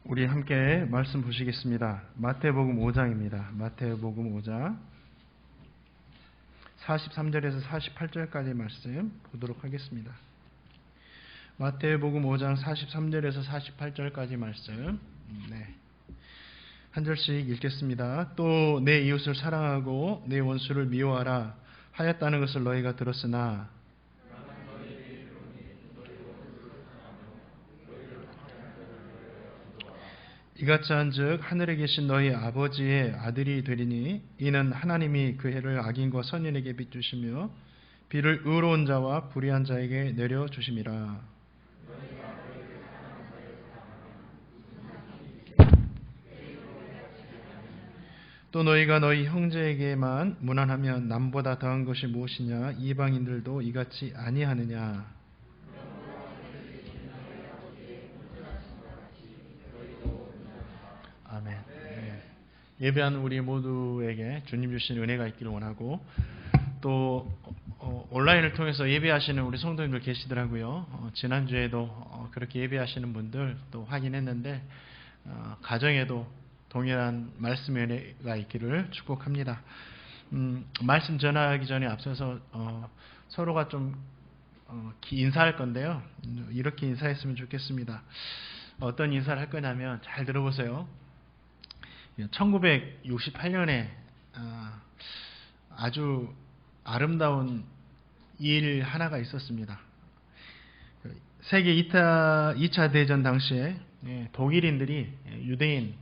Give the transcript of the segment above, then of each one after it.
우리 함께 말씀 보시겠습니다. 마태복음 5장입니다. 마태복음 5장 43절에서 48절까지 말씀 보도록 하겠습니다. 마태복음 5장 43절에서 48절까지 말씀 한 절씩 읽겠습니다. 또 내 이웃을 사랑하고 내 원수를 미워하라 하였다는 것을 너희가 들었으나 이같이 한즉 하늘에 계신 너희 아버지의 아들이 되리니 이는 하나님이 그 해를 악인과 선인에게 비추시며 비를 의로운 자와 불의한 자에게 내려주심이라. 또 너희가 너희 형제에게만 무난하면 남보다 더한 것이 무엇이냐? 이방인들도 이같이 아니하느냐? 아멘. 예배하는 우리 모두에게 주님 주신 은혜가 있기를 원하고, 또 온라인을 통해서 예배하시는 우리 성도님들 계시더라고요. 지난주에도 그렇게 예배하시는 분들 또 확인했는데 가정에도 동일한 말씀의 은혜가 있기를 축복합니다. 말씀 전하기 전에 앞서서 서로가 좀 인사할 건데요. 이렇게 인사했으면 좋겠습니다. 어떤 인사를 할 거냐면, 잘 들어보세요. 1968년에 아주 아름다운 일 하나가 있었습니다. 세계 2차 대전 당시에 독일인들이 유대인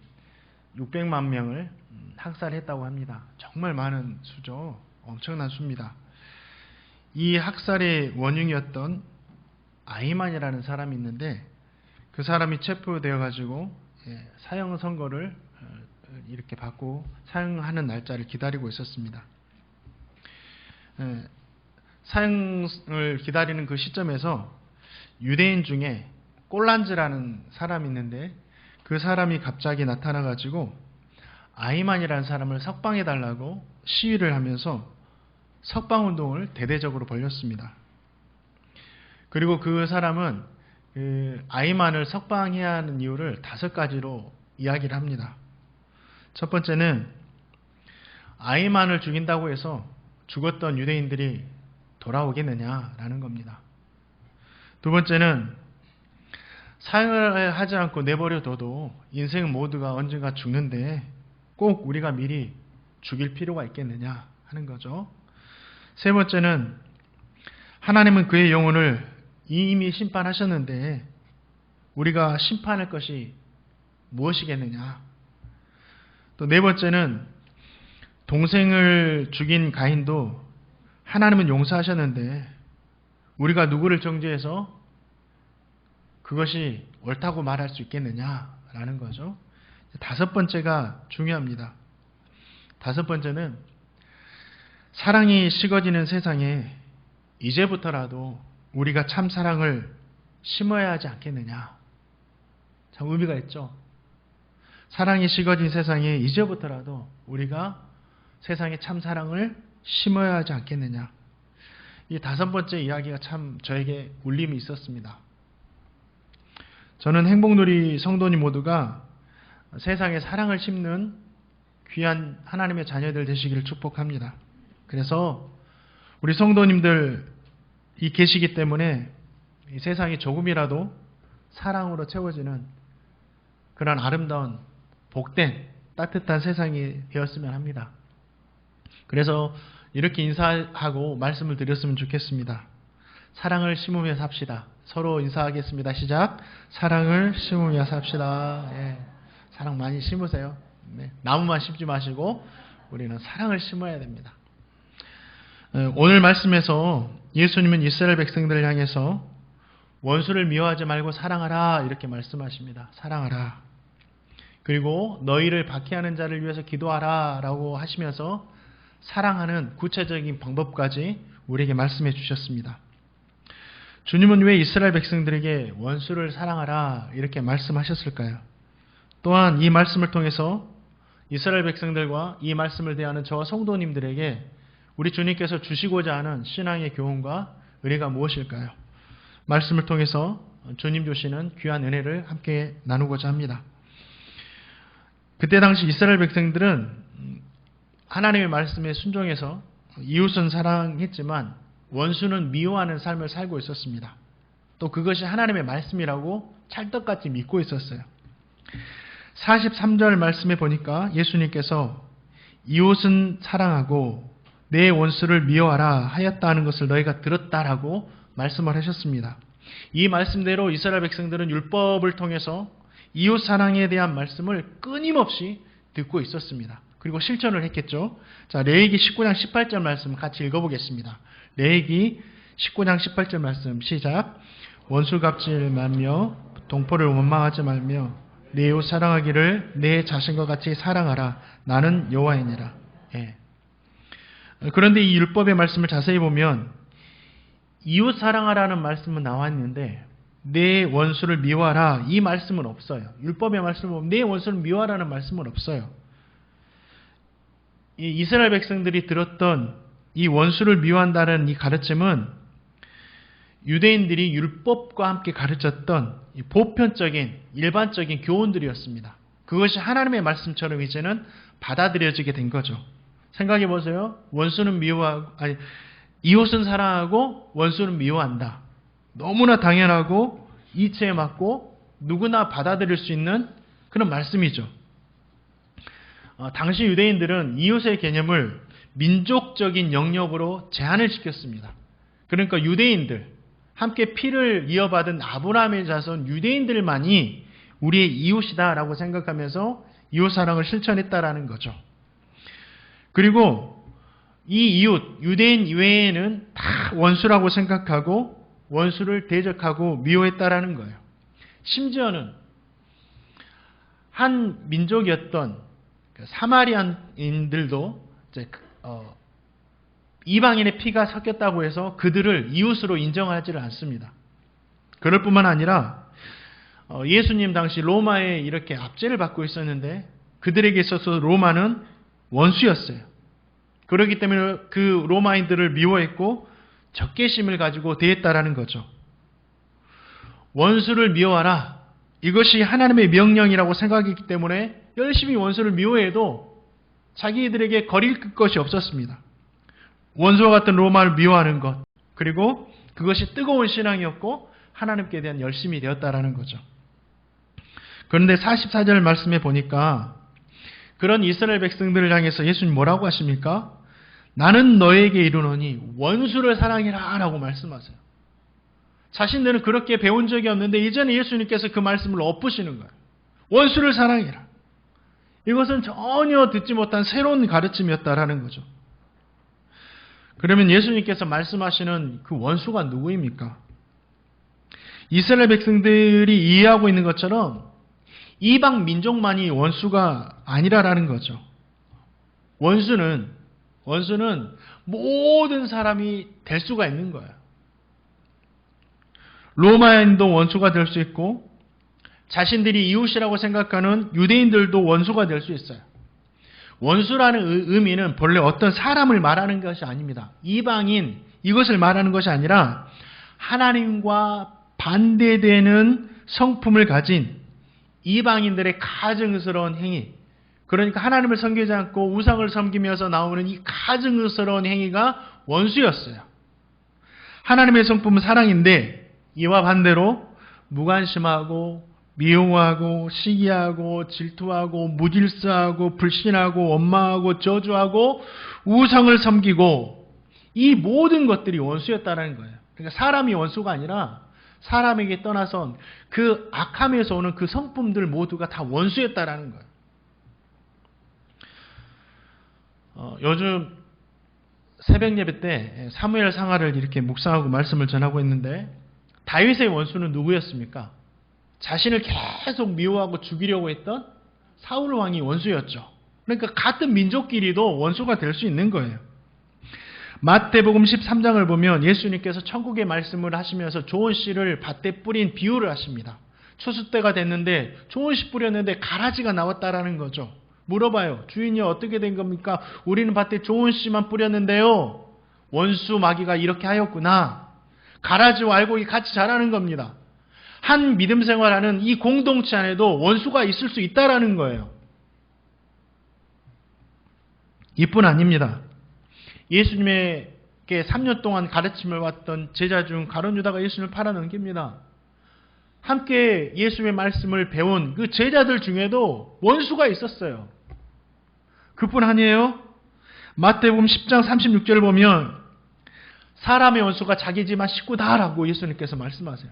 600만 명을 학살했다고 합니다. 정말 많은 수죠. 엄청난 수입니다. 이 학살의 원흉이었던 아이만이라는 사람이 있는데, 그 사람이 체포되어 가지고 사형 선고를 이렇게 받고 사형하는 날짜를 기다리고 있었습니다. 사형을 기다리는 그 시점에서 유대인 중에 꼴란즈라는 사람이 있는데, 그 사람이 갑자기 나타나 가지고 아이만이라는 사람을 석방해 달라고 시위를 하면서 석방운동을 대대적으로 벌였습니다. 그리고 그 사람은 아이만을 석방해야 하는 이유를 5가지로 이야기를 합니다. 첫 번째는 아이만을 죽인다고 해서 죽었던 유대인들이 돌아오겠느냐라는 겁니다. 두 번째는 사형을 하지 않고 내버려둬도 인생 모두가 언젠가 죽는데 꼭 우리가 미리 죽일 필요가 있겠느냐 하는 거죠. 세 번째는 하나님은 그의 영혼을 이미 심판하셨는데 우리가 심판할 것이 무엇이겠느냐. 또 네 번째는 동생을 죽인 가인도 하나님은 용서하셨는데 우리가 누구를 정죄해서 그것이 옳다고 말할 수 있겠느냐라는 거죠. 5번째가 중요합니다. 5번째는 사랑이 식어지는 세상에 이제부터라도 우리가 참 사랑을 심어야 하지 않겠느냐. 참 의미가 있죠. 사랑이 식어진 세상에 이제부터라도 우리가 세상에 참 사랑을 심어야 하지 않겠느냐. 이 5번째 이야기가 참 저에게 울림이 있었습니다. 저는 행복누리 성도님 모두가 세상에 사랑을 심는 귀한 하나님의 자녀들 되시기를 축복합니다. 그래서 우리 성도님들이 계시기 때문에 이 세상이 조금이라도 사랑으로 채워지는 그런 아름다운 복된 따뜻한 세상이 되었으면 합니다. 그래서 이렇게 인사하고 말씀을 드렸으면 좋겠습니다. 사랑을 심으며 삽시다. 서로 인사하겠습니다. 시작. 사랑을 심으며 삽시다. 사랑 많이 심으세요. 나무만 심지 마시고 우리는 사랑을 심어야 됩니다. 오늘 말씀에서 예수님은 이스라엘 백성들을 향해서 원수를 미워하지 말고 사랑하라 이렇게 말씀하십니다. 사랑하라. 그리고 너희를 박해하는 자를 위해서 기도하라 라고 하시면서 사랑하는 구체적인 방법까지 우리에게 말씀해 주셨습니다. 주님은 왜 이스라엘 백성들에게 원수를 사랑하라 이렇게 말씀하셨을까요? 또한 이 말씀을 통해서 이스라엘 백성들과 이 말씀을 대하는 저와 성도님들에게 우리 주님께서 주시고자 하는 신앙의 교훈과 의례가 무엇일까요? 말씀을 통해서 주님 주시는 귀한 은혜를 함께 나누고자 합니다. 그때 당시 이스라엘 백성들은 하나님의 말씀에 순종해서 이웃은 사랑했지만 원수는 미워하는 삶을 살고 있었습니다. 또 그것이 하나님의 말씀이라고 찰떡같이 믿고 있었어요. 43절 말씀에 보니까 예수님께서 이웃은 사랑하고 내 원수를 미워하라 하였다는 것을 너희가 들었다라고 말씀을 하셨습니다. 이 말씀대로 이스라엘 백성들은 율법을 통해서 이웃 사랑에 대한 말씀을 끊임없이 듣고 있었습니다. 그리고 실천을 했겠죠. 자, 레위기 19장 18절 말씀 같이 읽어보겠습니다. 레위기 19장 18절 말씀 시작. 원수 갚지 말며 동포를 원망하지 말며 내 이웃 사랑하기를 내 자신과 같이 사랑하라. 나는 여호와이니라. 예. 그런데 이 율법의 말씀을 자세히 보면 이웃 사랑하라는 말씀은 나와 있는데 내 원수를 미워하라 이 말씀은 없어요. 율법의 말씀을 보면 내 원수를 미워하라는 말씀은 없어요. 이 이스라엘 백성들이 들었던 이 원수를 미워한다는 이 가르침은 유대인들이 율법과 함께 가르쳤던 보편적인 일반적인 교훈들이었습니다. 그것이 하나님의 말씀처럼 이제는 받아들여지게 된 거죠. 생각해 보세요. 원수는 미워하고 이웃은 사랑하고 원수는 미워한다. 너무나 당연하고 이치에 맞고 누구나 받아들일 수 있는 그런 말씀이죠. 당시 유대인들은 이웃의 개념을 민족적인 영역으로 제한을 시켰습니다. 그러니까 유대인들, 함께 피를 이어받은 아브라함의 자손 유대인들만이 우리의 이웃이다라고 생각하면서 이웃 사랑을 실천했다라는 거죠. 그리고 이 이웃, 유대인 이외에는 다 원수라고 생각하고 원수를 대적하고 미워했다라는 거예요. 심지어는 한 민족이었던 사마리안인들도 이방인의 피가 섞였다고 해서 그들을 이웃으로 인정하지를 않습니다. 그럴 뿐만 아니라 예수님 당시 로마에 이렇게 압제를 받고 있었는데 그들에게 있어서 로마는 원수였어요. 그렇기 때문에 그 로마인들을 미워했고 적개심을 가지고 대했다라는 거죠. 원수를 미워하라. 이것이 하나님의 명령이라고 생각했기 때문에 열심히 원수를 미워해도 자기들에게 거릴 것이 없었습니다. 원수와 같은 로마를 미워하는 것, 그리고 그것이 뜨거운 신앙이었고 하나님께 대한 열심이 되었다라는 거죠. 그런데 44절 말씀에 보니까 그런 이스라엘 백성들을 향해서 예수님 뭐라고 하십니까? 나는 너에게 이르노니 원수를 사랑해라 라고 말씀하세요. 자신들은 그렇게 배운 적이 없는데 이제는 예수님께서 그 말씀을 엎으시는 거예요. 원수를 사랑해라. 이것은 전혀 듣지 못한 새로운 가르침이었다라는 거죠. 그러면 예수님께서 말씀하시는 그 원수가 누구입니까? 이스라엘 백성들이 이해하고 있는 것처럼 이방 민족만이 원수가 아니라라는 거죠. 원수는 모든 사람이 될 수가 있는 거예요. 로마인도 원수가 될 수 있고 자신들이 이웃이라고 생각하는 유대인들도 원수가 될 수 있어요. 원수라는 의미는 본래 어떤 사람을 말하는 것이 아닙니다. 이방인 이것을 말하는 것이 아니라 하나님과 반대되는 성품을 가진 이방인들의 가증스러운 행위, 그러니까 하나님을 섬기지 않고 우상을 섬기면서 나오는 이 가증스러운 행위가 원수였어요. 하나님의 성품은 사랑인데 이와 반대로 무관심하고 미워하고 시기하고 질투하고 무질서하고 불신하고 원망하고 저주하고 우상을 섬기고 이 모든 것들이 원수였다는 거예요. 그러니까 사람이 원수가 아니라 사람에게 떠나선 그 악함에서 오는 그 성품들 모두가 다 원수였다라는 거예요. 요즘 새벽 예배 때 사무엘 상하를 이렇게 묵상하고 말씀을 전하고 있는데 다윗의 원수는 누구였습니까? 자신을 계속 미워하고 죽이려고 했던 사울 왕이 원수였죠. 그러니까 같은 민족끼리도 원수가 될 수 있는 거예요. 마태복음 13장을 보면 예수님께서 천국의 말씀을 하시면서 좋은 씨를 밭에 뿌린 비유를 하십니다. 추수 때가 됐는데 좋은 씨 뿌렸는데 가라지가 나왔다라는 거죠. 물어봐요. 주인이 어떻게 된 겁니까? 우리는 밭에 좋은 씨만 뿌렸는데요. 원수 마귀가 이렇게 하였구나. 가라지와 알곡이 같이 자라는 겁니다. 한 믿음 생활하는 이 공동체 안에도 원수가 있을 수 있다라는 거예요. 이뿐 아닙니다. 예수님에게 3년 동안 가르침을 받던 제자 중 가룟 유다가 예수님을 팔아넘깁니다. 함께 예수님의 말씀을 배운 그 제자들 중에도 원수가 있었어요. 그뿐 아니에요. 마태복음 10장 36절을 보면 사람의 원수가 자기 집안 식구다라고 예수님께서 말씀하세요.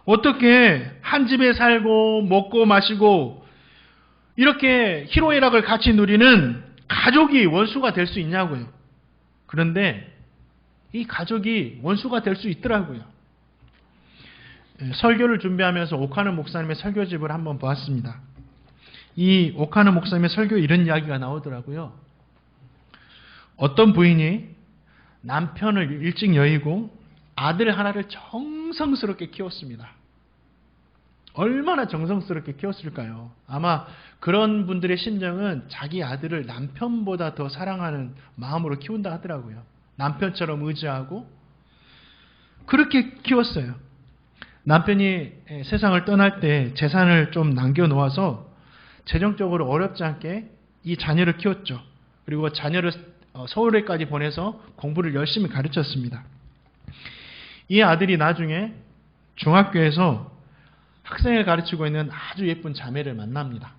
어떻게 한 집에 살고 먹고 마시고 이렇게 희로애락을 같이 누리는 가족이 원수가 될 수 있냐고요. 그런데 이 가족이 원수가 될 수 있더라고요. 설교를 준비하면서 오카노 목사님의 설교집을 한번 보았습니다. 이 오카노 목사님의 설교에 이런 이야기가 나오더라고요. 어떤 부인이 남편을 일찍 여의고 아들 하나를 정성스럽게 키웠습니다. 얼마나 정성스럽게 키웠을까요? 아마 그런 분들의 심정은 자기 아들을 남편보다 더 사랑하는 마음으로 키운다 하더라고요. 남편처럼 의지하고 그렇게 키웠어요. 남편이 세상을 떠날 때 재산을 좀 남겨놓아서 재정적으로 어렵지 않게 이 자녀를 키웠죠. 그리고 자녀를 서울에까지 보내서 공부를 열심히 가르쳤습니다. 이 아들이 나중에 중학교에서 학생을 가르치고 있는 아주 예쁜 자매를 만납니다.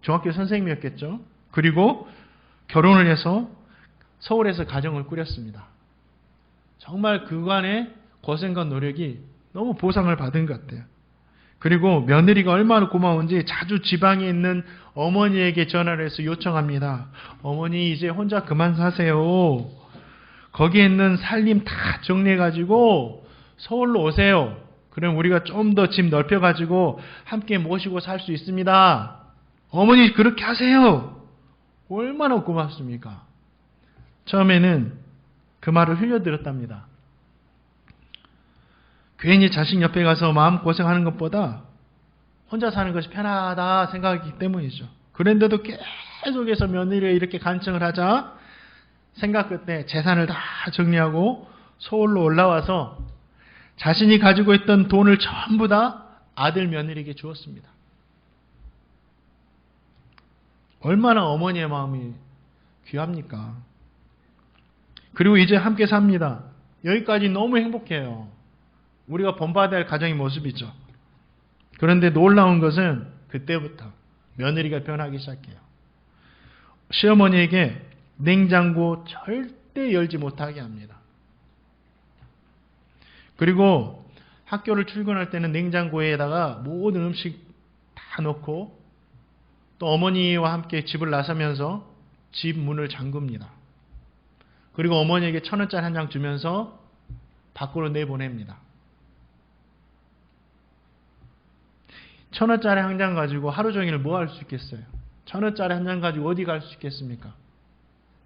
중학교 선생님이었겠죠. 그리고 결혼을 해서 서울에서 가정을 꾸렸습니다. 정말 그간의 고생과 노력이 너무 보상을 받은 것 같아요. 그리고 며느리가 얼마나 고마운지 자주 지방에 있는 어머니에게 전화를 해서 요청합니다. 어머니 이제 혼자 그만 사세요. 거기에 있는 살림 다 정리해가지고 서울로 오세요. 그럼 우리가 좀 더 집 넓혀가지고 함께 모시고 살 수 있습니다. 어머니 그렇게 하세요. 얼마나 고맙습니까? 처음에는 그 말을 흘려들었답니다. 괜히 자식 옆에 가서 마음고생하는 것보다 혼자 사는 것이 편하다 생각하기 때문이죠. 그런데도 계속해서 며느리가 이렇게 간청을 하자 생각 끝에 재산을 다 정리하고 서울로 올라와서 자신이 가지고 있던 돈을 전부 다 아들 며느리에게 주었습니다. 얼마나 어머니의 마음이 귀합니까? 그리고 이제 함께 삽니다. 여기까지 너무 행복해요. 우리가 본받아야 할 가정의 모습이죠. 그런데 놀라운 것은 그때부터 며느리가 변하기 시작해요. 시어머니에게 냉장고 절대 열지 못하게 합니다. 그리고 학교를 출근할 때는 냉장고에다가 모든 음식 다 넣고 또 어머니와 함께 집을 나서면서 집 문을 잠굽니다. 그리고 어머니에게 1,000원짜리 한 장 주면서 밖으로 내보냅니다. 1,000원짜리 한 장 가지고 하루 종일 뭐 할 수 있겠어요? 1,000원짜리 한 장 가지고 어디 갈 수 있겠습니까?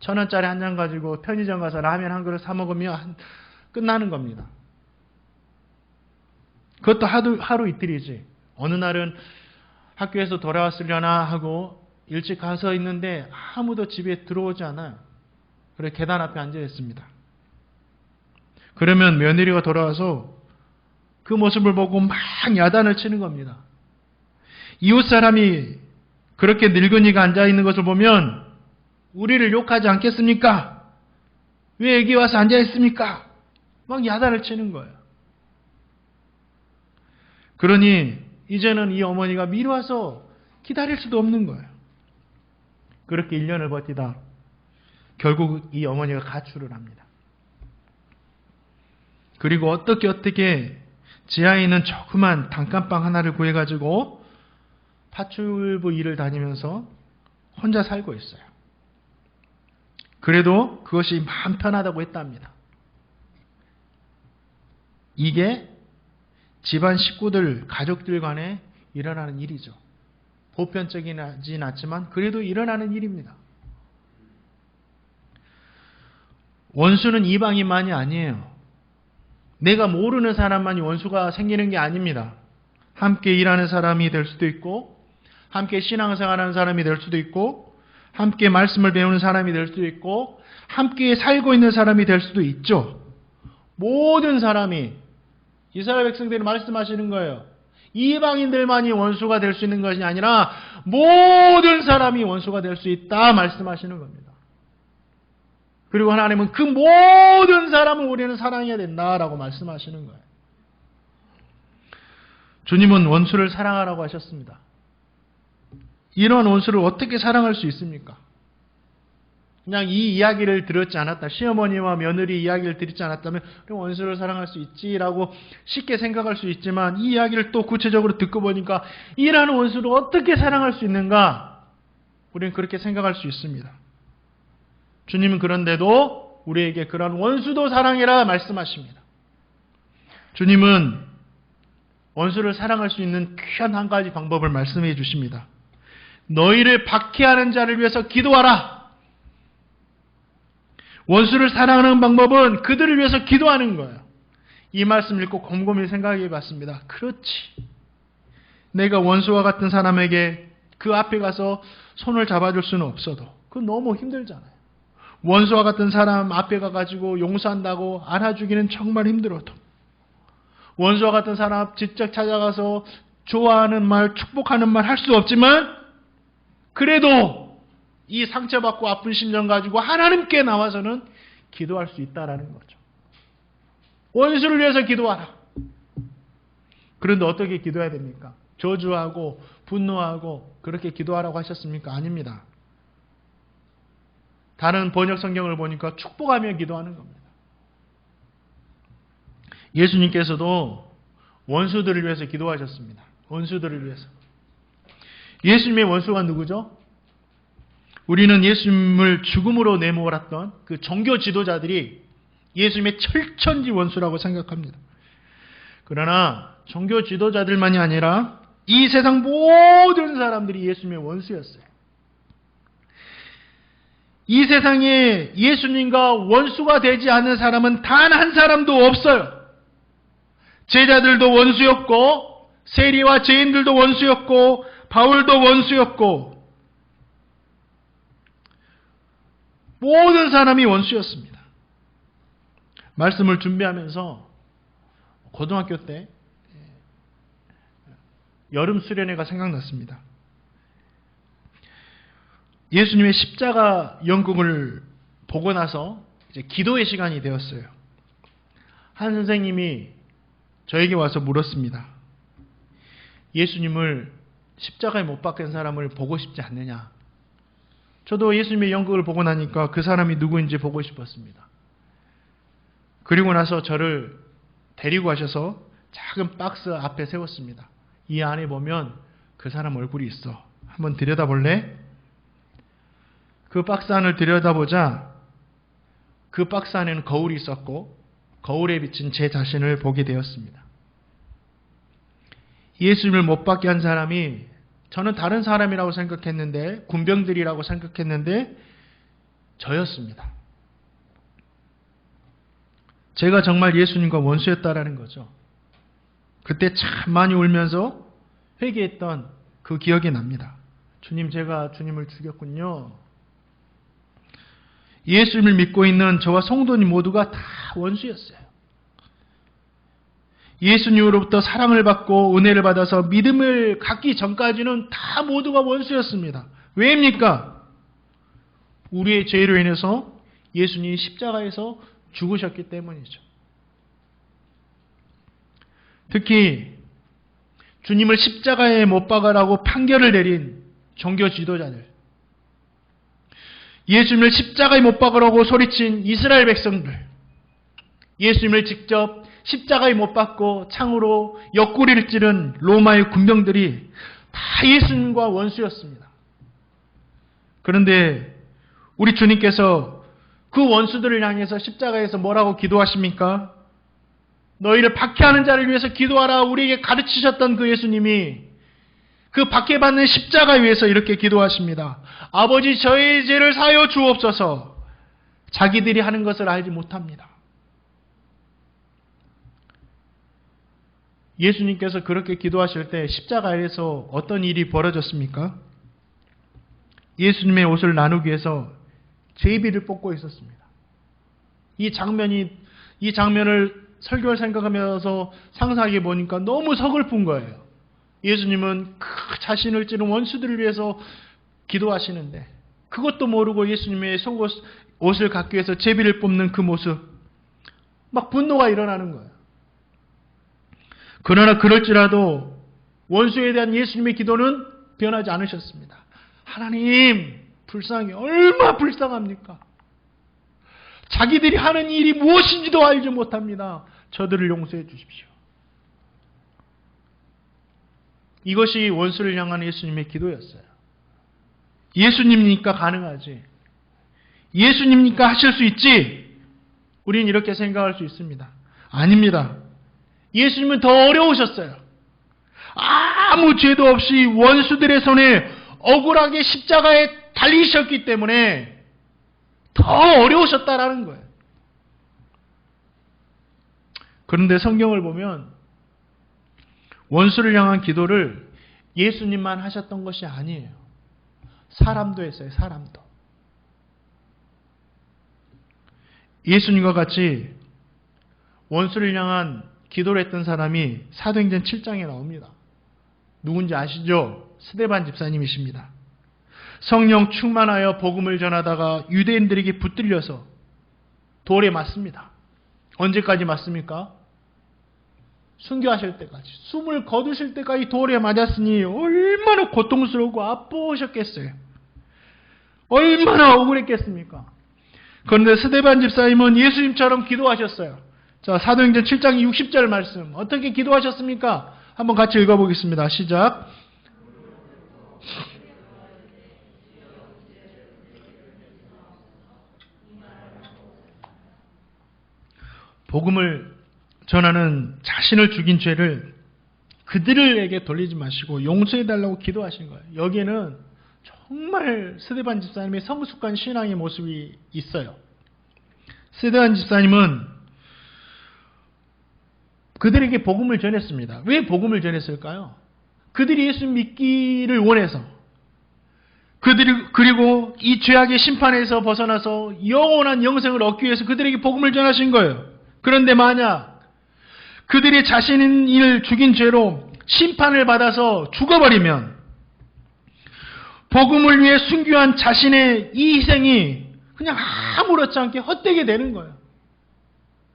1,000원짜리 한 장 가지고 편의점 가서 라면 한 그릇 사 먹으면 끝나는 겁니다. 그것도 하루 이틀이지. 어느 날은 학교에서 돌아왔으려나 하고 일찍 가서 있는데 아무도 집에 들어오지 않아요. 그래서 계단 앞에 앉아 있습니다. 그러면 며느리가 돌아와서 그 모습을 보고 막 야단을 치는 겁니다. 이웃 사람이 그렇게 늙은이가 앉아 있는 것을 보면 우리를 욕하지 않겠습니까? 왜 여기 와서 앉아 있습니까? 막 야단을 치는 거예요. 그러니 이제는 이 어머니가 미뤄서 기다릴 수도 없는 거예요. 그렇게 1년을 버티다 결국 이 어머니가 가출을 합니다. 그리고 어떻게 지하에 있는 조그만 단칸방 하나를 구해가지고 파출부 일을 다니면서 혼자 살고 있어요. 그래도 그것이 마음 편하다고 했답니다. 이게 집안 식구들, 가족들 간에 일어나는 일이죠. 보편적이진 않지만 그래도 일어나는 일입니다. 원수는 이방인만이 아니에요. 내가 모르는 사람만이 원수가 생기는 게 아닙니다. 함께 일하는 사람이 될 수도 있고 함께 신앙생활하는 사람이 될 수도 있고 함께 말씀을 배우는 사람이 될 수도 있고 함께 살고 있는 사람이 될 수도 있죠. 모든 사람이 이스라엘 백성들이 말씀하시는 거예요. 이방인들만이 원수가 될 수 있는 것이 아니라 모든 사람이 원수가 될 수 있다 말씀하시는 겁니다. 그리고 하나님은 그 모든 사람을 우리는 사랑해야 된다라고 말씀하시는 거예요. 주님은 원수를 사랑하라고 하셨습니다. 이런 원수를 어떻게 사랑할 수 있습니까? 그냥 이 이야기를 들었지 않았다. 시어머니와 며느리 이야기를 듣지 않았다면 원수를 사랑할 수 있지라고 쉽게 생각할 수 있지만 이 이야기를 또 구체적으로 듣고 보니까 이러한 원수를 어떻게 사랑할 수 있는가? 우리는 그렇게 생각할 수 있습니다. 주님은 그런데도 우리에게 그런 원수도 사랑해라 말씀하십니다. 주님은 원수를 사랑할 수 있는 귀한 한 가지 방법을 말씀해 주십니다. 너희를 박해하는 자를 위해서 기도하라. 원수를 사랑하는 방법은 그들을 위해서 기도하는 거예요. 이 말씀 읽고 곰곰이 생각해 봤습니다. 그렇지. 내가 원수와 같은 사람에게 그 앞에 가서 손을 잡아줄 수는 없어도 그건 너무 힘들잖아요. 원수와 같은 사람 앞에 가가지고 용서한다고 안아주기는 정말 힘들어도 원수와 같은 사람 직접 찾아가서 좋아하는 말, 축복하는 말 할 수 없지만 그래도 이 상처받고 아픈 심정 가지고 하나님께 나와서는 기도할 수 있다라는 거죠. 원수를 위해서 기도하라. 그런데 어떻게 기도해야 됩니까? 저주하고 분노하고 그렇게 기도하라고 하셨습니까? 아닙니다. 다른 번역 성경을 보니까 축복하며 기도하는 겁니다. 예수님께서도 원수들을 위해서 기도하셨습니다. 원수들을 위해서. 예수님의 원수가 누구죠? 우리는 예수님을 죽음으로 내몰았던 그 종교 지도자들이 예수님의 철천지 원수라고 생각합니다. 그러나 종교 지도자들만이 아니라 이 세상 모든 사람들이 예수님의 원수였어요. 이 세상에 예수님과 원수가 되지 않는 사람은 단 한 사람도 없어요. 제자들도 원수였고 세리와 죄인들도 원수였고 바울도 원수였고 모든 사람이 원수였습니다. 말씀을 준비하면서 고등학교 때 여름 수련회가 생각났습니다. 예수님의 십자가 연극을 보고 나서 이제 기도의 시간이 되었어요. 한 선생님이 저에게 와서 물었습니다. 예수님을 십자가에 못 박힌 사람을 보고 싶지 않느냐? 저도 예수님의 연극을 보고 나니까 그 사람이 누구인지 보고 싶었습니다. 그리고 나서 저를 데리고 가셔서 작은 박스 앞에 세웠습니다. 이 안에 보면 그 사람 얼굴이 있어. 한번 들여다볼래? 그 박스 안을 들여다보자 그 박스 안에는 거울이 있었고 거울에 비친 제 자신을 보게 되었습니다. 예수님을 못 받게 한 사람이 저는 다른 사람이라고 생각했는데 군병들이라고 생각했는데 저였습니다. 제가 정말 예수님과 원수였다라는 거죠. 그때 참 많이 울면서 회개했던 그 기억이 납니다. 주님, 제가 주님을 죽였군요. 예수님을 믿고 있는 저와 성도님 모두가 다 원수였어요. 예수님으로부터 사랑을 받고 은혜를 받아서 믿음을 갖기 전까지는 다 모두가 원수였습니다. 왜입니까? 우리의 죄로 인해서 예수님이 십자가에서 죽으셨기 때문이죠. 특히 주님을 십자가에 못 박으라고 판결을 내린 종교 지도자들, 예수님을 십자가에 못 박으라고 소리친 이스라엘 백성들, 예수님을 직접 십자가에 못 박고 창으로 옆구리를 찌른 로마의 군병들이 다 예수님과 원수였습니다. 그런데 우리 주님께서 그 원수들을 향해서 십자가에서 뭐라고 기도하십니까? 너희를 박해하는 자를 위해서 기도하라 우리에게 가르치셨던 그 예수님이 그 박해받는 십자가 위에서 이렇게 기도하십니다. 아버지, 저의 죄를 사하여 주옵소서. 자기들이 하는 것을 알지 못합니다. 예수님께서 그렇게 기도하실 때 십자가에서 어떤 일이 벌어졌습니까? 예수님의 옷을 나누기 위해서 제비를 뽑고 있었습니다. 이 장면을 설교를 생각하면서 상상해 보니까 너무 서글픈 거예요. 예수님은 그 자신을 찌른 원수들을 위해서 기도하시는데 그것도 모르고 예수님의 속옷 옷을 갖기 위해서 제비를 뽑는 그 모습, 막 분노가 일어나는 거예요. 그러나 그럴지라도 원수에 대한 예수님의 기도는 변하지 않으셨습니다. 하나님, 불쌍해. 얼마나 불쌍합니까? 자기들이 하는 일이 무엇인지도 알지 못합니다. 저들을 용서해 주십시오. 이것이 원수를 향한 예수님의 기도였어요. 예수님이니까 가능하지. 예수님이니까 하실 수 있지. 우리는 이렇게 생각할 수 있습니다. 아닙니다. 예수님은 더 어려우셨어요. 아무 죄도 없이 원수들의 손에 억울하게 십자가에 달리셨기 때문에 더 어려우셨다라는 거예요. 그런데 성경을 보면 원수를 향한 기도를 예수님만 하셨던 것이 아니에요. 사람도 했어요. 사람도. 예수님과 같이 원수를 향한 기도를 했던 사람이 사도행전 7장에 나옵니다. 누군지 아시죠? 스데반 집사님이십니다. 성령 충만하여 복음을 전하다가 유대인들에게 붙들려서 돌에 맞습니다. 언제까지 맞습니까? 순교하실 때까지, 숨을 거두실 때까지 돌에 맞았으니 얼마나 고통스럽고 아프셨겠어요. 얼마나 억울했겠습니까? 그런데 스데반 집사님은 예수님처럼 기도하셨어요. 자, 사도행전 7장 60절 말씀 어떻게 기도하셨습니까? 한번 같이 읽어보겠습니다. 시작. 복음을 전하는 자신을 죽인 죄를 그들에게 돌리지 마시고 용서해달라고 기도하신 거예요. 여기에는 정말 스데반 집사님의 성숙한 신앙의 모습이 있어요. 스데반 집사님은 그들에게 복음을 전했습니다. 왜 복음을 전했을까요? 그들이 예수 믿기를 원해서, 그리고 이 죄악의 심판에서 벗어나서 영원한 영생을 얻기 위해서 그들에게 복음을 전하신 거예요. 그런데 만약 그들이 자신을 죽인 죄로 심판을 받아서 죽어버리면 복음을 위해 순교한 자신의 이 희생이 그냥 아무렇지 않게 헛되게 되는 거예요.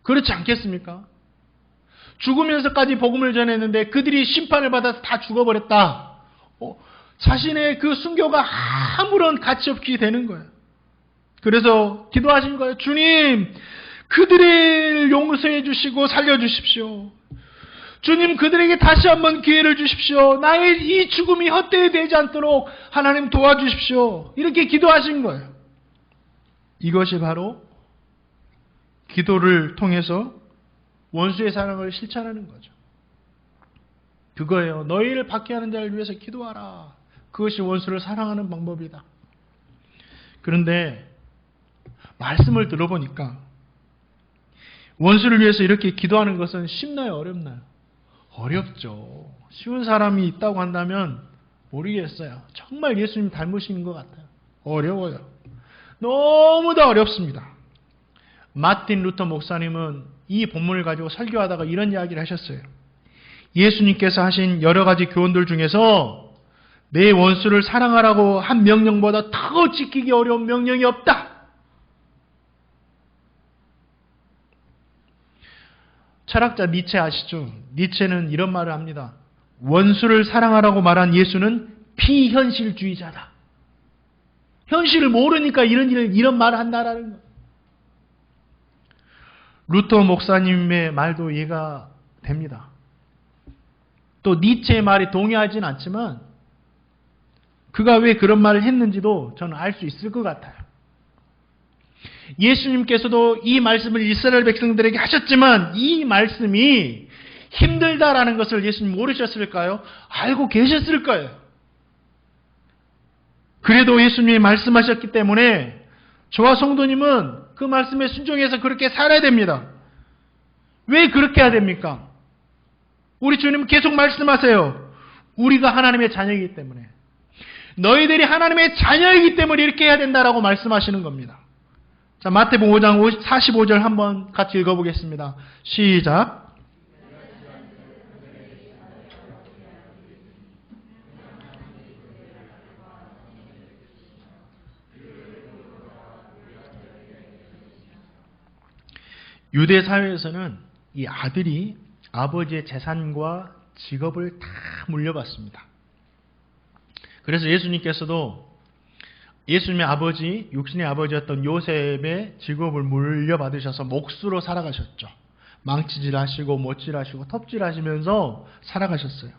그렇지 않겠습니까? 죽으면서까지 복음을 전했는데 그들이 심판을 받아서 다 죽어버렸다. 자신의 그 순교가 아무런 가치 없게 되는 거예요. 그래서 기도하신 거예요. 주님, 그들을 용서해 주시고 살려주십시오. 주님, 그들에게 다시 한번 기회를 주십시오. 나의 이 죽음이 헛되이 되지 않도록 하나님 도와주십시오. 이렇게 기도하신 거예요. 이것이 바로 기도를 통해서 원수의 사랑을 실천하는 거죠. 그거예요. 너희를 박해하는 자를 위해서 기도하라. 그것이 원수를 사랑하는 방법이다. 그런데 말씀을 들어보니까 원수를 위해서 이렇게 기도하는 것은 쉽나요? 어렵나요? 어렵죠. 쉬운 사람이 있다고 한다면 모르겠어요. 정말 예수님 닮으신 것 같아요. 어려워요. 너무 더 어렵습니다. 마틴 루터 목사님은 이 본문을 가지고 설교하다가 이런 이야기를 하셨어요. 예수님께서 하신 여러 가지 교훈들 중에서 내 원수를 사랑하라고 한 명령보다 더 지키기 어려운 명령이 없다. 철학자 니체 아시죠? 니체는 이런 말을 합니다. 원수를 사랑하라고 말한 예수는 비현실주의자다. 현실을 모르니까 이런 말을 한다라는 거예요. 루터 목사님의 말도 이해가 됩니다. 또 니체의 말에 동의하지는 않지만 그가 왜 그런 말을 했는지도 저는 알 수 있을 것 같아요. 예수님께서도 이 말씀을 이스라엘 백성들에게 하셨지만 이 말씀이 힘들다라는 것을 예수님 모르셨을까요? 알고 계셨을 거예요. 그래도 예수님이 말씀하셨기 때문에 저와 성도님은 그 말씀에 순종해서 그렇게 살아야 됩니다. 왜 그렇게 해야 됩니까? 우리 주님은 계속 말씀하세요. 우리가 하나님의 자녀이기 때문에. 너희들이 하나님의 자녀이기 때문에 이렇게 해야 된다라고 말씀하시는 겁니다. 자, 마태복음 5장 45절 한번 같이 읽어보겠습니다. 시작. 유대 사회에서는 이 아들이 아버지의 재산과 직업을 다 물려받습니다. 그래서 예수님께서도 예수님의 아버지, 육신의 아버지였던 요셉의 직업을 물려받으셔서 몫으로 살아가셨죠. 망치질 하시고 못질 하시고 톱질 하시면서 살아가셨어요.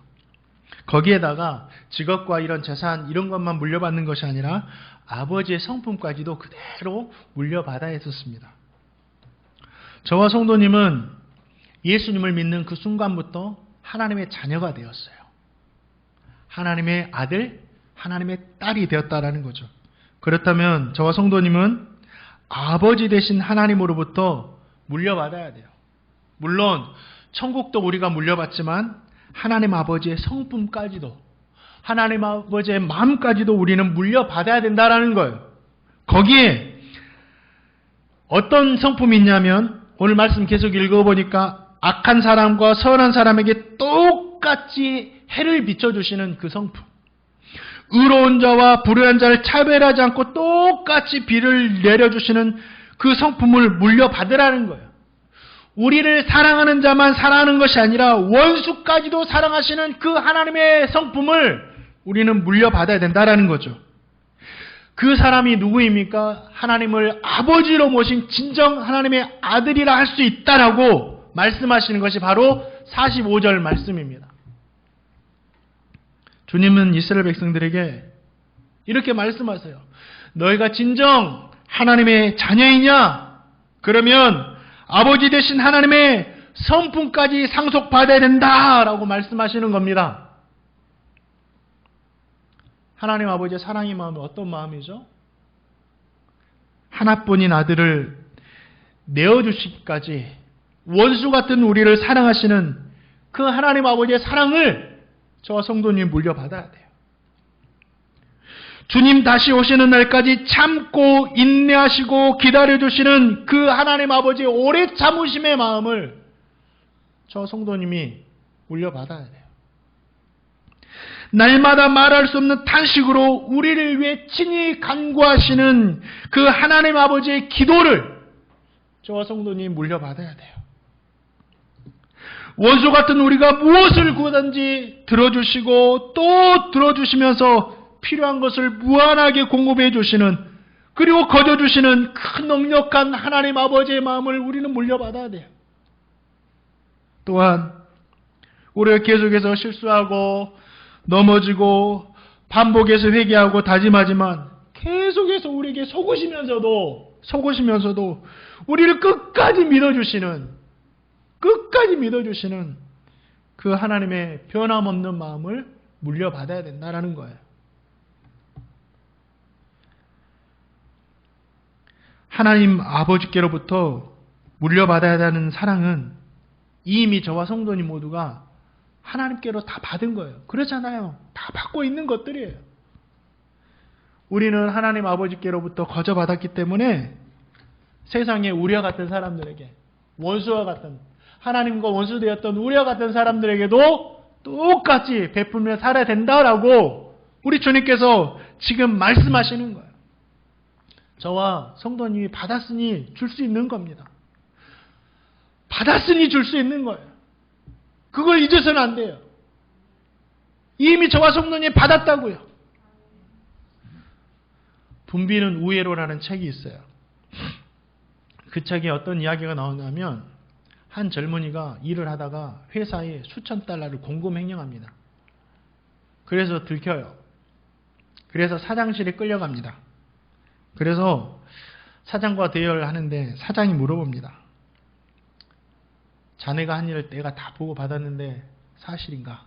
거기에다가 직업과 이런 재산 이런 것만 물려받는 것이 아니라 아버지의 성품까지도 그대로 물려받아야 했었습니다. 저와 성도님은 예수님을 믿는 그 순간부터 하나님의 자녀가 되었어요. 하나님의 아들, 하나님의 딸이 되었다라는 거죠. 그렇다면 저와 성도님은 아버지 되신 하나님으로부터 물려받아야 돼요. 물론 천국도 우리가 물려받지만 하나님 아버지의 성품까지도, 하나님 아버지의 마음까지도 우리는 물려받아야 된다라는 거예요. 거기에 어떤 성품이 있냐면 오늘 말씀 계속 읽어보니까 악한 사람과 선한 사람에게 똑같이 해를 비춰주시는 그 성품, 의로운 자와 불의한 자를 차별하지 않고 똑같이 비를 내려주시는 그 성품을 물려받으라는 거예요. 우리를 사랑하는 자만 사랑하는 것이 아니라 원수까지도 사랑하시는 그 하나님의 성품을 우리는 물려받아야 된다라는 거죠. 그 사람이 누구입니까? 하나님을 아버지로 모신 진정 하나님의 아들이라 할 수 있다라고 말씀하시는 것이 바로 45절 말씀입니다. 주님은 이스라엘 백성들에게 이렇게 말씀하세요. 너희가 진정 하나님의 자녀이냐? 그러면 아버지 되신 하나님의 성품까지 상속받아야 된다라고 말씀하시는 겁니다. 하나님 아버지의 사랑의 마음은 어떤 마음이죠? 하나뿐인 아들을 내어주시기까지 원수 같은 우리를 사랑하시는 그 하나님 아버지의 사랑을 저와 성도님 물려받아야 돼요. 주님 다시 오시는 날까지 참고 인내하시고 기다려주시는 그 하나님 아버지의 오래 참으심의 마음을 저와 성도님이 물려받아야 돼요. 날마다 말할 수 없는 탄식으로 우리를 위해 친히 간구하시는 그 하나님 아버지의 기도를 저와 성도님이 물려받아야 돼요. 원수 같은 우리가 무엇을 구하든지 들어주시고 또 들어주시면서 필요한 것을 무한하게 공급해 주시는, 그리고 거저주시는 그 넉넉한 하나님 아버지의 마음을 우리는 물려받아야 돼요. 또한 우리가 계속해서 실수하고 넘어지고 반복해서 회개하고 다짐하지만 계속해서 우리에게 속으시면서도 우리를 끝까지 믿어주시는 그 하나님의 변함없는 마음을 물려받아야 된다는 거예요. 하나님 아버지께로부터 물려받아야 하는 사랑은 이미 저와 성도님 모두가 하나님께로 다 받은 거예요. 그렇잖아요. 다 받고 있는 것들이에요. 우리는 하나님 아버지께로부터 거저받았기 때문에 세상에 우리와 같은 사람들에게, 원수와 같은, 하나님과 원수되었던 우리와 같은 사람들에게도 똑같이 베풀며 살아야 된다라고 우리 주님께서 지금 말씀하시는 거예요. 저와 성도님이 받았으니 줄 수 있는 겁니다. 받았으니 줄 수 있는 거예요. 그걸 잊어서는 안 돼요. 이미 저와 성도님이 받았다고요. 분비는 우애로라는 책이 있어요. 그 책에 어떤 이야기가 나오냐면 한 젊은이가 일을 하다가 회사에 수천 달러를 공금 횡령합니다. 그래서 들켜요. 그래서 사장실에 끌려갑니다. 그래서 사장과 대화를 하는데 사장이 물어봅니다. 자네가 한 일을 내가 다 보고 받았는데 사실인가?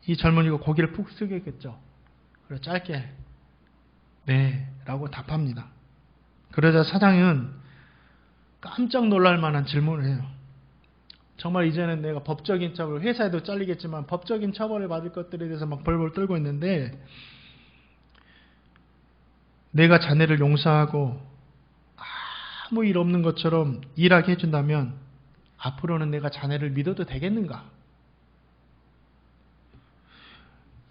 이 젊은이가 고개를 푹 숙였겠죠. 그래서 짧게 네 라고 답합니다. 그러자 사장은 깜짝 놀랄 만한 질문을 해요. 정말 이제는 내가 법적인 처벌, 회사에도 잘리겠지만 법적인 처벌을 받을 것들에 대해서 막 벌벌 떨고 있는데 내가 자네를 용서하고 아무 일 없는 것처럼 일하게 해준다면 앞으로는 내가 자네를 믿어도 되겠는가?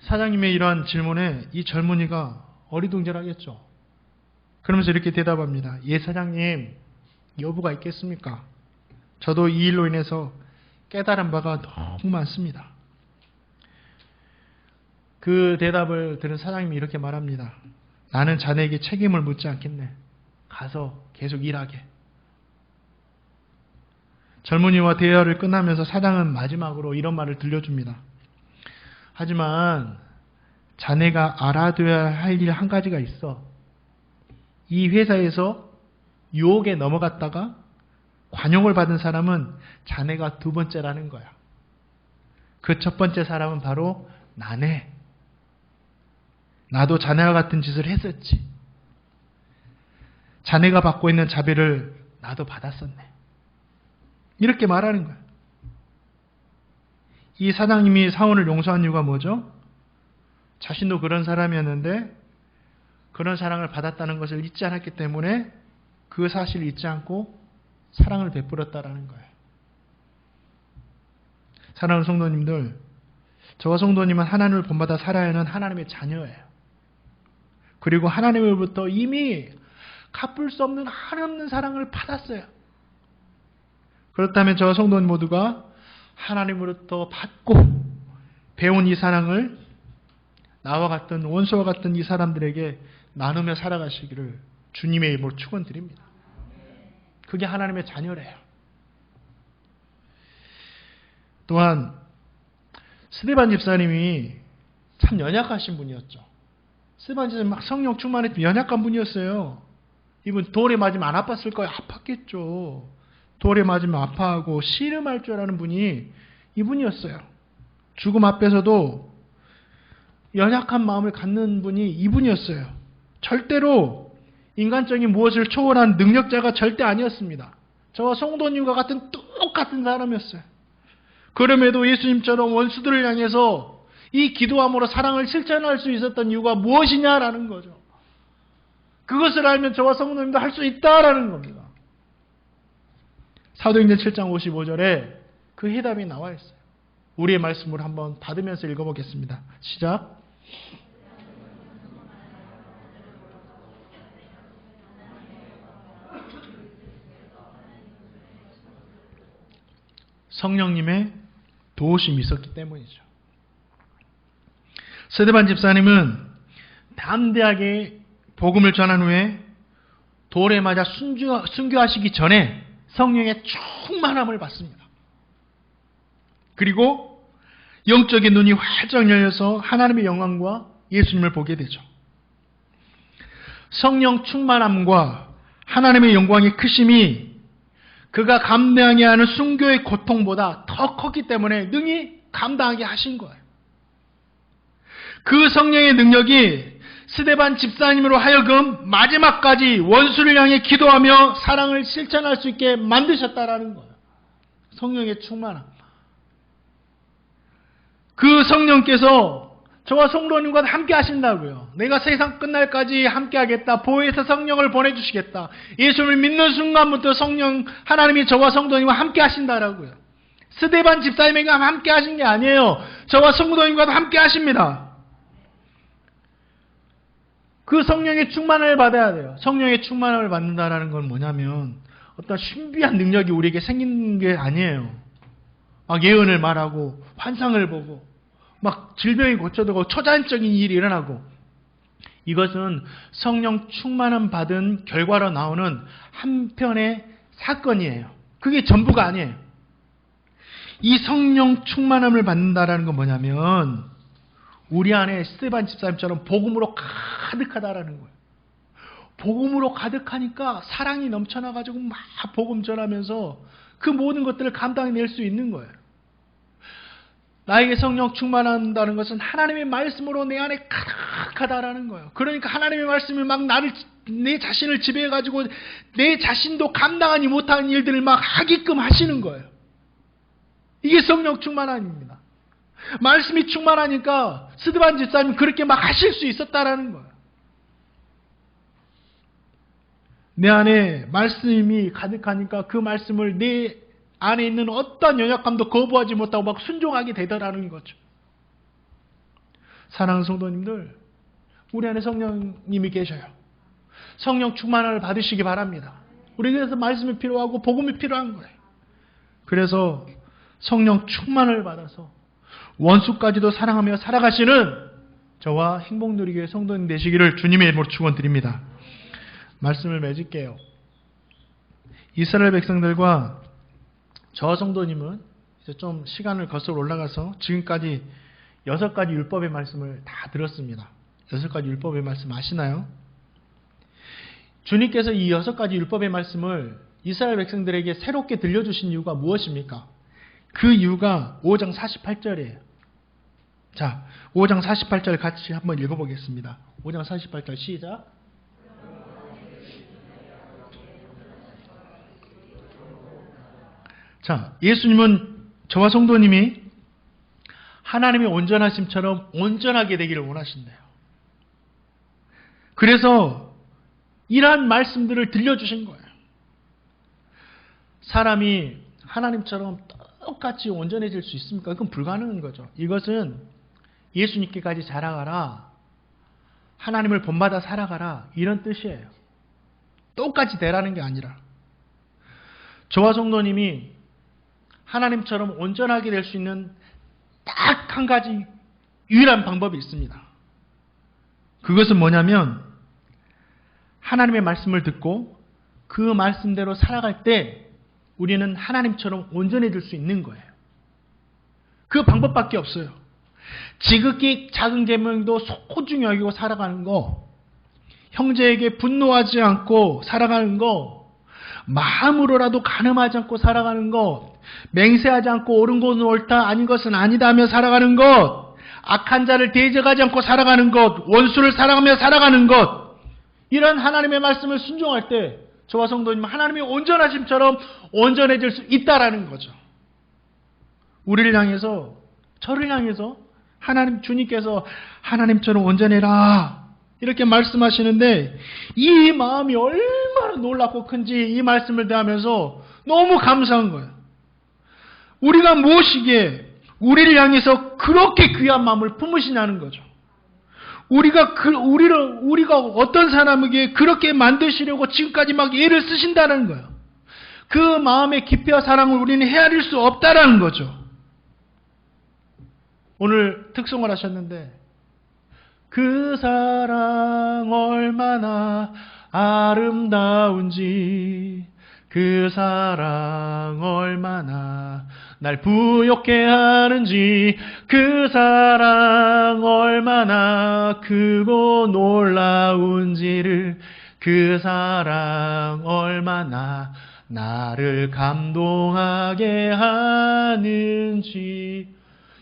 사장님의 이러한 질문에 이 젊은이가 어리둥절하겠죠. 그러면서 이렇게 대답합니다. 예, 사장님, 여부가 있겠습니까? 저도 이 일로 인해서 깨달은 바가 너무 많습니다. 그 대답을 들은 사장님이 이렇게 말합니다. 나는 자네에게 책임을 묻지 않겠네. 가서 계속 일하게. 젊은이와 대화를 끝나면서 사장은 마지막으로 이런 말을 들려줍니다. 하지만 자네가 알아둬야 할 일 한 가지가 있어. 이 회사에서 유혹에 넘어갔다가 관용을 받은 사람은 자네가 두 번째라는 거야. 그 첫 번째 사람은 바로 나네. 나도 자네와 같은 짓을 했었지. 자네가 받고 있는 자비를 나도 받았었네. 이렇게 말하는 거야. 이 사장님이 사원을 용서한 이유가 뭐죠? 자신도 그런 사람이었는데 그런 사랑을 받았다는 것을 잊지 않았기 때문에 그 사실을 잊지 않고 사랑을 베풀었다라는 거예요. 사랑하는 성도님들, 저와 성도님은 하나님을 본받아 살아야 하는 하나님의 자녀예요. 그리고 하나님으로부터 이미 갚을 수 없는 한없는 사랑을 받았어요. 그렇다면 저와 성도님 모두가 하나님으로부터 받고 배운 이 사랑을 나와 같은 원수와 같은 이 사람들에게 나누며 살아가시기를 주님의 이름으로 축원드립니다. 그게 하나님의 자녀래요. 또한 스데반 집사님이 참 연약하신 분이었죠. 스데반 집사님 막 성령 충만했지만 연약한 분이었어요. 이분 돌에 맞으면 안 아팠을 거예요. 아팠겠죠. 돌에 맞으면 아파하고 씨름할 줄 아는 분이 이분이었어요. 죽음 앞에서도 연약한 마음을 갖는 분이 이분이었어요. 절대로 인간적인 무엇을 초월한 능력자가 절대 아니었습니다. 저와 성도님과 같은 똑같은 사람이었어요. 그럼에도 예수님처럼 원수들을 향해서 이 기도함으로 사랑을 실천할 수 있었던 이유가 무엇이냐라는 거죠. 그것을 알면 저와 성도님도 할 수 있다라는 겁니다. 사도행전 7장 55절에 그 해답이 나와 있어요. 우리의 말씀을 한번 받으면서 읽어보겠습니다. 시작. 성령님의 도우심이 있었기 때문이죠. 스데반 집사님은 담대하게 복음을 전한 후에 돌에 맞아 순교하시기 전에 성령의 충만함을 받습니다. 그리고 영적인 눈이 활짝 열려서 하나님의 영광과 예수님을 보게 되죠. 성령 충만함과 하나님의 영광의 크심이 그가 감당하게 하는 순교의 고통보다 더 컸기 때문에 능히 감당하게 하신 거예요. 그 성령의 능력이 스데반 집사님으로 하여금 마지막까지 원수를 향해 기도하며 사랑을 실천할 수 있게 만드셨다라는 거예요. 성령의 충만함. 그 성령께서 저와 성도님과 함께 하신다고요. 내가 세상 끝날까지 함께 하겠다. 보혜사 성령을 보내주시겠다. 예수를 믿는 순간부터 성령 하나님이 저와 성도님과 함께 하신다라고요. 스데반 집사님에게 함께 하신 게 아니에요. 저와 성도님과도 함께 하십니다. 그 성령의 충만함을 받아야 돼요. 성령의 충만함을 받는다라는 건 뭐냐면 어떤 신비한 능력이 우리에게 생기는 게 아니에요. 막 예언을 말하고 환상을 보고 막 질병이 고쳐지고 초자연적인 일이 일어나고, 이것은 성령 충만함 받은 결과로 나오는 한편의 사건이에요. 그게 전부가 아니에요. 이 성령 충만함을 받는다라는 건 뭐냐면 우리 안에 스데반 집사님처럼 복음으로 가득하다라는 거예요. 복음으로 가득하니까 사랑이 넘쳐나가지고 막 복음 전하면서 그 모든 것들을 감당해낼 수 있는 거예요. 나에게 성령 충만한다는 것은 하나님의 말씀으로 내 안에 가득하다라는 거예요. 그러니까 하나님의 말씀이 막 내 자신을 지배해가지고 내 자신도 감당하지 못하는 일들을 막 하게끔 하시는 거예요. 이게 성령 충만함입니다. 말씀이 충만하니까 스데반 집사님이 그렇게 막 하실 수 있었다라는 거예요. 내 안에 말씀이 가득하니까 그 말씀을 내 안에 있는 어떤 연약함도 거부하지 못하고 막 순종하게 되더라는 거죠. 사랑하는 성도님들, 우리 안에 성령님이 계셔요. 성령 충만을 받으시기 바랍니다. 우리에게서 말씀이 필요하고 복음이 필요한 거예요. 그래서 성령 충만을 받아서 원수까지도 사랑하며 살아가시는 저와 행복누리교회 성도님 되시기를 주님의 이름으로 축원드립니다. 말씀을 맺을게요. 이스라엘 백성들과 저 성도님은 이제 좀 시간을 거슬러 올라가서 지금까지 6가지 율법의 말씀을 다 들었습니다. 6가지 율법의 말씀 아시나요? 주님께서 이 6가지 율법의 말씀을 이스라엘 백성들에게 새롭게 들려주신 이유가 무엇입니까? 그 이유가 5장 48절이에요. 자, 5장 48절 같이 한번 읽어보겠습니다. 5장 48절 시작. 자, 예수님은 저와 성도님이 하나님의 온전하심처럼 온전하게 되기를 원하신대요. 그래서 이러한 말씀들을 들려주신 거예요. 사람이 하나님처럼 똑같이 온전해질 수 있습니까? 그건 불가능한 거죠. 이것은 예수님께까지 자라가라, 하나님을 본받아 살아가라, 이런 뜻이에요. 똑같이 되라는 게 아니라 저와 성도님이 하나님처럼 온전하게 될 수 있는 딱 한 가지 유일한 방법이 있습니다. 그것은 뭐냐면 하나님의 말씀을 듣고 그 말씀대로 살아갈 때 우리는 하나님처럼 온전해질 수 있는 거예요. 그 방법밖에 없어요. 지극히 작은 계명도 소중히 여기고 살아가는 거, 형제에게 분노하지 않고 살아가는 거, 마음으로라도 간음하지 않고 살아가는 것, 맹세하지 않고 옳은 것은 옳다, 아닌 것은 아니다 하며 살아가는 것, 악한 자를 대적하지 않고 살아가는 것, 원수를 사랑하며 살아가는 것, 이런 하나님의 말씀을 순종할 때 저와 성도님 하나님의 온전하심처럼 온전해질 수 있다라는 거죠. 우리를 향해서, 저를 향해서 하나님, 주님께서 하나님처럼 온전해라 이렇게 말씀하시는데 이 마음이 얼마나 놀랍고 큰지 이 말씀을 대하면서 너무 감사한 거예요. 우리가 무엇이기에 우리를 향해서 그렇게 귀한 마음을 품으시냐는 거죠. 우리가 어떤 사람에게 그렇게 만드시려고 지금까지 막 애를 쓰신다는 거예요. 그 마음의 깊이와 사랑을 우리는 헤아릴 수 없다라는 거죠. 오늘 특송을 하셨는데 그 사랑 얼마나 아름다운지, 그 사랑 얼마나 날 부욕해 하는지, 그 사랑 얼마나 크고 놀라운지를, 그 사랑 얼마나 나를 감동하게 하는지.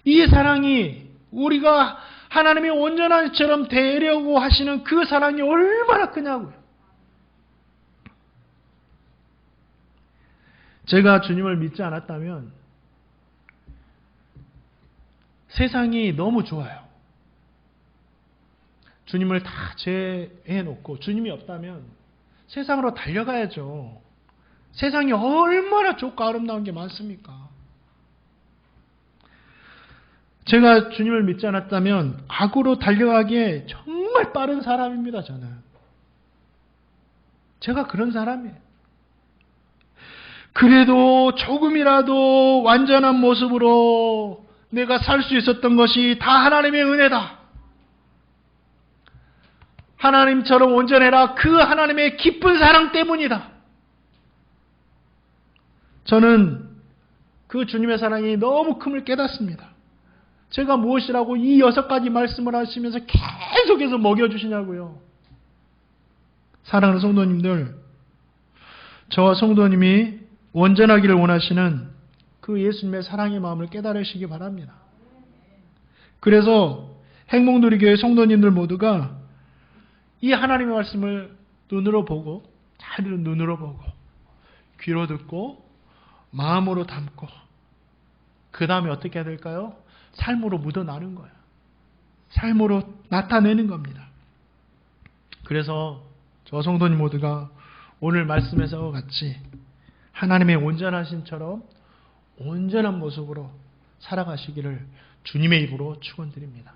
이 사랑이 우리가 하나님의 온전한 처럼 되려고 하시는 그 사랑이 얼마나 크냐고요. 제가 주님을 믿지 않았다면 세상이 너무 좋아요. 주님을 다 제해놓고 주님이 없다면 세상으로 달려가야죠. 세상이 얼마나 좋고 아름다운 게 많습니까? 제가 주님을 믿지 않았다면 악으로 달려가기에 정말 빠른 사람입니다, 저는. 제가 그런 사람이에요. 그래도 조금이라도 완전한 모습으로 내가 살 수 있었던 것이 다 하나님의 은혜다. 하나님처럼 온전해라. 그 하나님의 깊은 사랑 때문이다. 저는 그 주님의 사랑이 너무 큼을 깨닫습니다. 제가 무엇이라고 이 6가지 말씀을 하시면서 계속해서 먹여주시냐고요. 사랑하는 성도님들, 저와 성도님이 온전하기를 원하시는 그 예수님의 사랑의 마음을 깨달으시기 바랍니다. 그래서 행복누리교회 성도님들 모두가 이 하나님의 말씀을 눈으로 보고, 잘 눈으로 보고, 귀로 듣고, 마음으로 담고, 그 다음에 어떻게 해야 될까요? 삶으로 묻어나는 거예요. 삶으로 나타내는 겁니다. 그래서 저 성도님 모두가 오늘 말씀에서 같이 하나님의 온전하신처럼 온전한 모습으로 살아가시기를 주님의 입으로 축원드립니다.